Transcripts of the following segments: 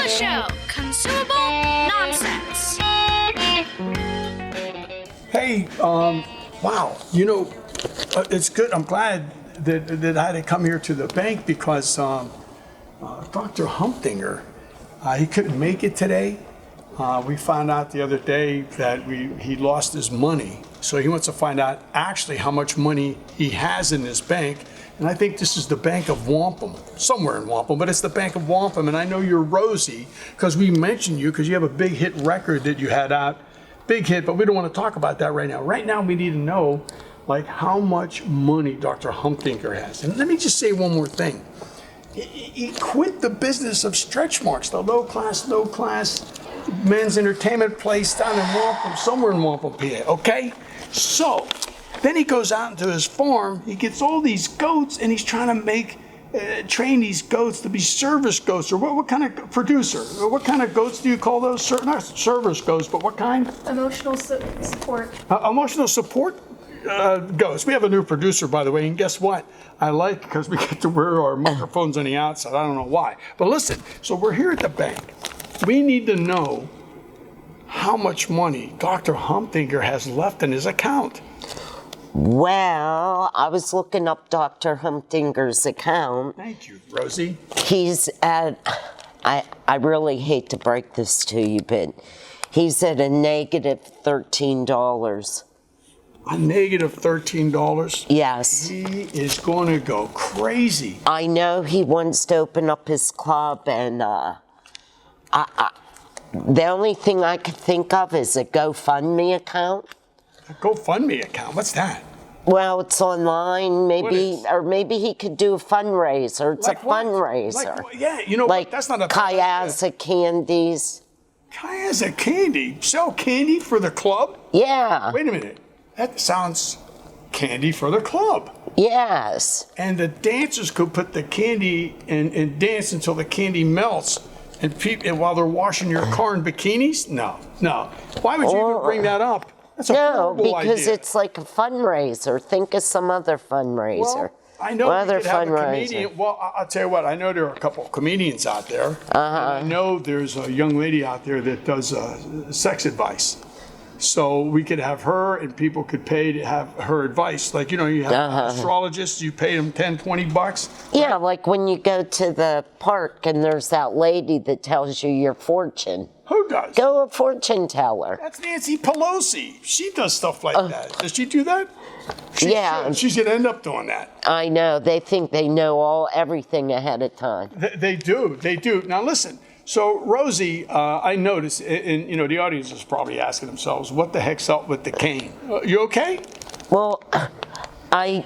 the show, Consumable Nonsense. Hey, wow, it's good. I'm glad that I had to come here to the bank because Dr. Humperdinker, he couldn't make it today. We found out the other day that he lost his money. So he wants to find out actually how much money he has in his bank. And I think this is the Bank of Wampum, somewhere in Wampum, but it's the Bank of Wampum. And I know you're Rosey because we mentioned you because you have a big hit record that you had out. Big hit, but we don't want to talk about that right now. Right now, we need to know, like, how much money Dr. Humperdinker has. And let me just say one more thing. He quit the business of stretch marks, the low class men's entertainment place down in Wampum, somewhere in Wampum, PA, okay? So, then he goes out into his farm, he gets all these goats, and he's trying to train these goats to be service goats, or what kind of producer? Or what kind of goats do you call those? Not service goats, but what kind? Emotional support. Emotional support goats. We have a new producer, by the way, and guess what? I like because we get to wear our microphones on the outside. I don't know why. But listen, so we're here at the bank. We need to know how much money Dr. Humperdinker has left in his account. Well, I was looking up Dr. Humperdinker's account. Thank you, Rosey. He's at, I really hate to break this to you, but he's at a negative $13. A negative $13? Yes. He is going to go crazy. I know he wants to open up his club, and the only thing I could think of is a GoFundMe account. A GoFundMe account? What's that? Well, it's online, maybe, or maybe he could do a fundraiser. It's like a fundraiser. Like, yeah, you know what? That's not a Kayasa Candies. Kayasa Candy? Sell candy for the club? Yeah. Wait a minute. That sounds candy for the club. Yes. And the dancers could put the candy and dance until the candy melts. And while they're washing your car in bikinis? No. Why would you even bring that up? That's a horrible idea. Because it's like a fundraiser. Think of some other fundraiser. Well, I know we could have a comedian. Well, I'll tell you what. I know there are a couple of comedians out there. And I know there's a young lady out there that does sex advice. So we could have her, and people could pay to have her advice. Like, you have astrologists, you pay them $10, $20. Yeah, right? Like when you go to the park and there's that lady that tells you your fortune. Who does? Go a fortune teller. That's Nancy Pelosi. She does stuff like that. Does she do that? Yeah. She's going to end up doing that. I know. They think they know everything ahead of time. They do. Now listen. So, Rosey, I noticed, and the audience is probably asking themselves, what the heck's up with the cane? You okay? Well, I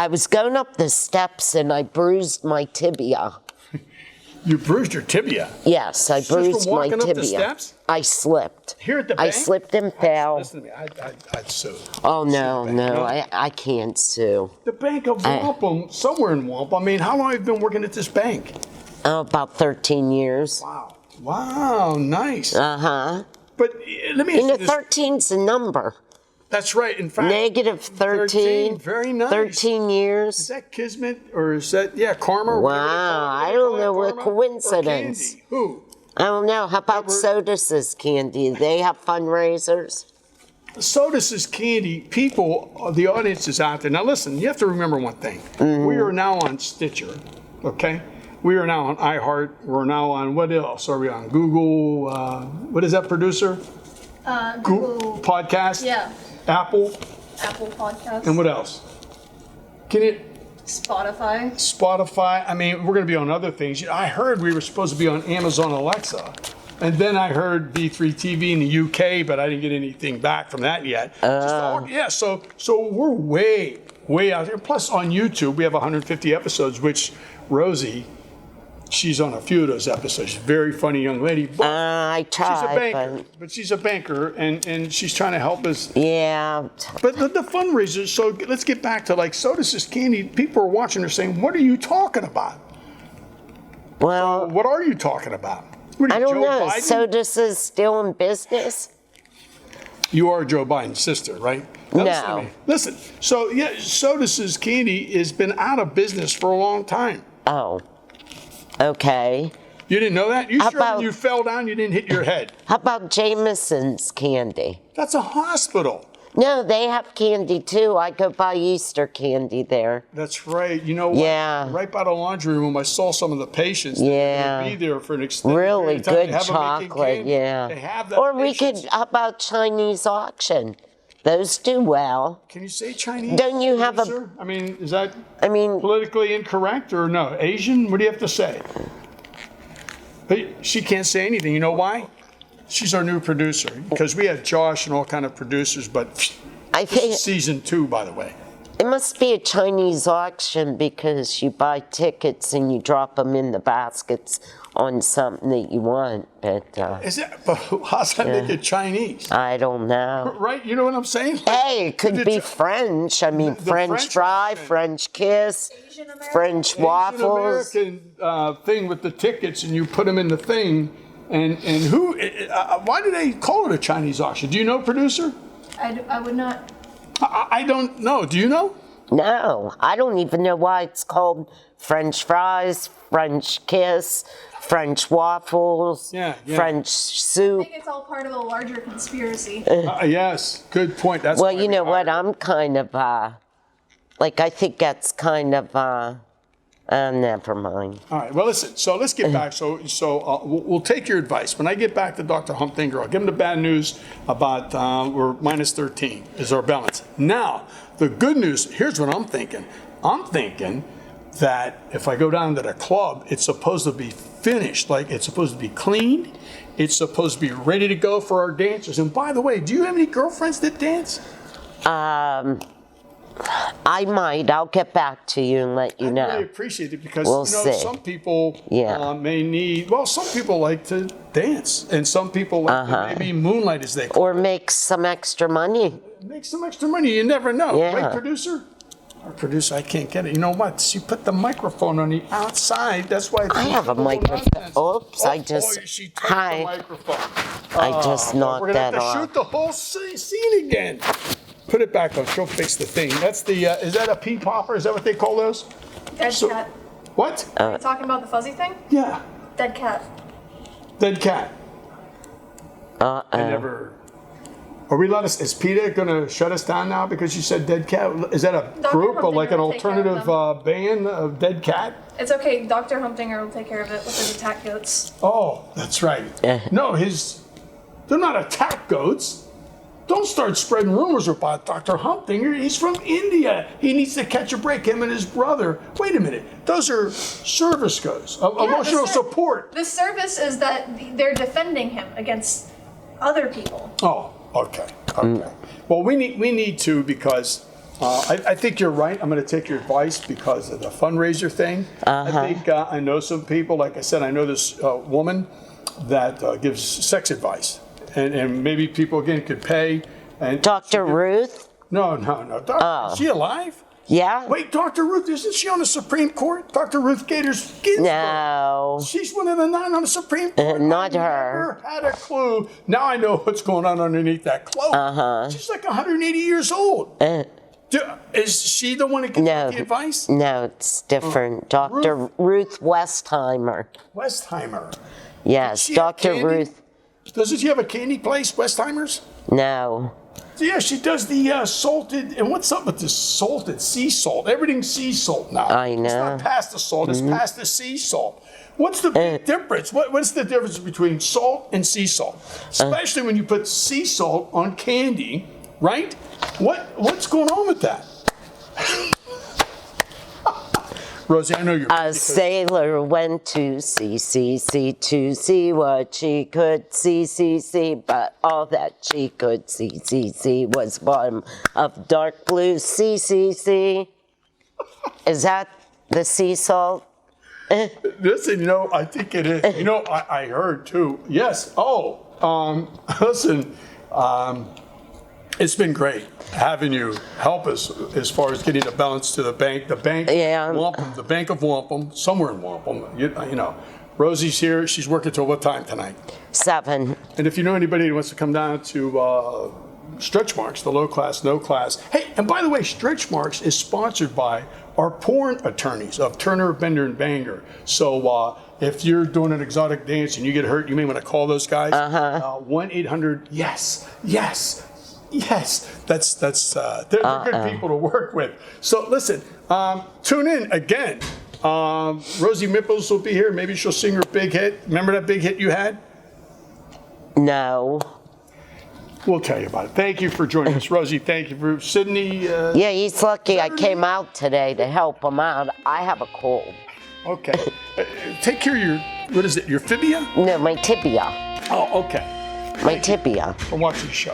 was going up the steps and I bruised my tibia. You bruised your tibia? Yes, I bruised my tibia. Up the steps? I slipped. Here at the bank? I slipped and fell. Listen to me, I'd sue. Oh, no, I can't sue. The Bank of Wampum, somewhere in Wampum. I mean, how long have you been working at this bank? Oh, about 13 years. Wow, nice. Uh-huh. But let me ask you this. 13's a number. That's right. In fact, negative 13. Very nice. 13 years. Is that Kismet or is that, karma? Wow, I don't know what coincidence. Who? I don't know. How about Sodas' Candy? They have fundraisers? Sodas' Candy, people, the audience is out there. Now listen, you have to remember one thing. Mm-hmm. We are now on Stitcher, okay? We are now on iHeart. We're now on, what else are we on? Google, what is that, producer? Google Podcast? Yeah. Apple Podcast. And what else? Spotify. I mean, we're going to be on other things. I heard we were supposed to be on Amazon Alexa. And then I heard B3 TV in the UK, but I didn't get anything back from that yet. So we're way out there. Plus on YouTube, we have 150 episodes, which Rosey, she's on a few of those episodes. She's a very funny young lady. But I tried. She's a banker. But she's a banker, and she's trying to help us. Yeah. But the fundraisers, so let's get back to like Sodas' Candy. People are watching her saying, what are you talking about? Well. So what are you talking about? I don't know. Sodas is still in business? You are Joe Biden's sister, right? Now, no. Listen. So, Sodas' Candy has been out of business for a long time. Oh. Okay. You didn't know that? You How sure when about- you fell down, you didn't hit your head? How about Jameson's candy? That's a hospital. No, they have candy too. I go buy Easter candy there. That's right. You know what? Yeah. Right by the laundry room, I saw some of the patients. Yeah. Be there for an extended Really period of time. good They have 'em making chocolate, candy. yeah. They have that. Or we could, how about Chinese auction? Those do well. Can you say Chinese? Don't you have a- producer? I mean, is that I mean, politically incorrect or no? Asian? What do you have to say? Hey, she can't say anything. You know why? She's our new producer. Because we had Josh and all kind of producers, but I this think is season 2, by the way. it must be a Chinese auction because you buy tickets and you drop them in the baskets on something that you want. But Is that? But how's that make it Chinese? I don't know. Right? You know what I'm saying? Hey, it could The be Chi- French. I mean, the French French fry, auction. French kiss, Asian American. French waffles. Asian American thing with the tickets, and you put them in the thing. And who? Why do they call it a Chinese auction? Do you know, producer? I would not. I don't know. Do you know? No, I don't even know why it's called French fries, French kiss, French waffles, Yeah. French I soup. think it's all part of a larger conspiracy. Yes. Good point. That's Well, why you we know what? hired- I'm kind of, like, I think that's kind of, never mind. All right. Well, listen. So let's get back. So we'll take your advice. When I get back to Dr. Humperdinker, I'll give him the bad news about we're minus 13 is our balance. Now, the good news. Here's what I'm thinking. I'm thinking that if I go down to the club, it's supposed to be finished. Like it's supposed to be clean. It's supposed to be ready to go for our dancers. And by the way, do you have any girlfriends that dance? I might. I'll get back to you and let you I really know. appreciate it because We'll you know see. some people Yeah. may need. Well, some people like to dance, and some people like to maybe moonlight, as they call Or make some extra money. it. Make some extra money. You never know, Yeah. right, producer? Our producer, I can't get it. You know what? She put the microphone on the outside. That's why. I have a microphone. Oops, I just- she touched hi. the microphone. I just knocked We're gonna that have to off. shoot the whole scene again. Put it back on. She'll fix the thing. That's the. Is that a pea popper? Is that what they call those? Dead So- cat. What? Are you talking about the fuzzy thing? Yeah. Dead cat. Dead cat. I never. Are we let us? Is PETA gonna shut us down now because you said dead cat? Is that a Dr. group or like an Humperdinker will take care of alternative band of dead cat? It's okay. Dr. Humperdinker will take care of it with his attack goats. Oh, that's right. No, they're not attack goats. Don't start spreading rumors about Dr. Humperdinker. He's from India. He needs to catch a break. Him and his brother. Wait a minute. Those are service goats. Emotional support. The service is that they're defending him against other people. Oh, okay. Well, we need to because I think you're right. I'm going to take your advice because of the fundraiser thing. I think I know some people. Like I said, I know this woman that gives sex advice, and maybe people again could pay. And Dr. Ruth? No. Is she alive? Yeah? Wait, Dr. Ruth, isn't she on the Supreme Court? Dr. Ruth Gators Ginsburg. No. She's one of the 9 on the Supreme Court. Not I her. Never had a clue. Now I know what's going on underneath that cloak. She's like 180 years old. Is she the one that gives No. the advice? No, it's different. Dr. Ruth Westheimer. Westheimer. Yes, She have Dr. candy? Ruth. Doesn't she have a candy place, Westheimer's? No. Yeah, she does the salted. And what's up with this salted sea salt? Everything's sea salt now. I It's know. not past the salt. It's past the sea salt. What's the big difference? What's the difference between salt and sea salt? Especially when you put sea salt on candy, right? What's going on with that? Rosie, I know you're. A sailor went to sea to see what she could see, but all that she could see was bottom of dark blue sea. Is that the sea salt? Listen, I think it is. I heard too. Yes. Listen, it's been great having you help us as far as getting the balance to the bank. The bank, Yeah. Wampum, the Bank of Wampum, somewhere in Wampum. Rosie's here. She's working till what time tonight? 7. And if you know anybody who wants to come down to Stretch Marks, the low class, no class. Hey, and by the way, Stretch Marks is sponsored by our porn attorneys of Turner, Bender, and Banger. So if you're doing an exotic dance and you get hurt, you may want to call those guys. 1-800-YES, yes, yes. They're good people to work with. So listen, tune in again. Rosey Mipples will be here. Maybe she'll sing her big hit. Remember that big hit you had? No. We'll tell you about it. Thank you for joining us, Rosie. Thank you for Sydney. Yeah, he's lucky I came out today to help him out. I have a cold. Okay. Take care of your, what is it, your fibia? No, my tibia. Oh, okay. My tibia. For watching the show.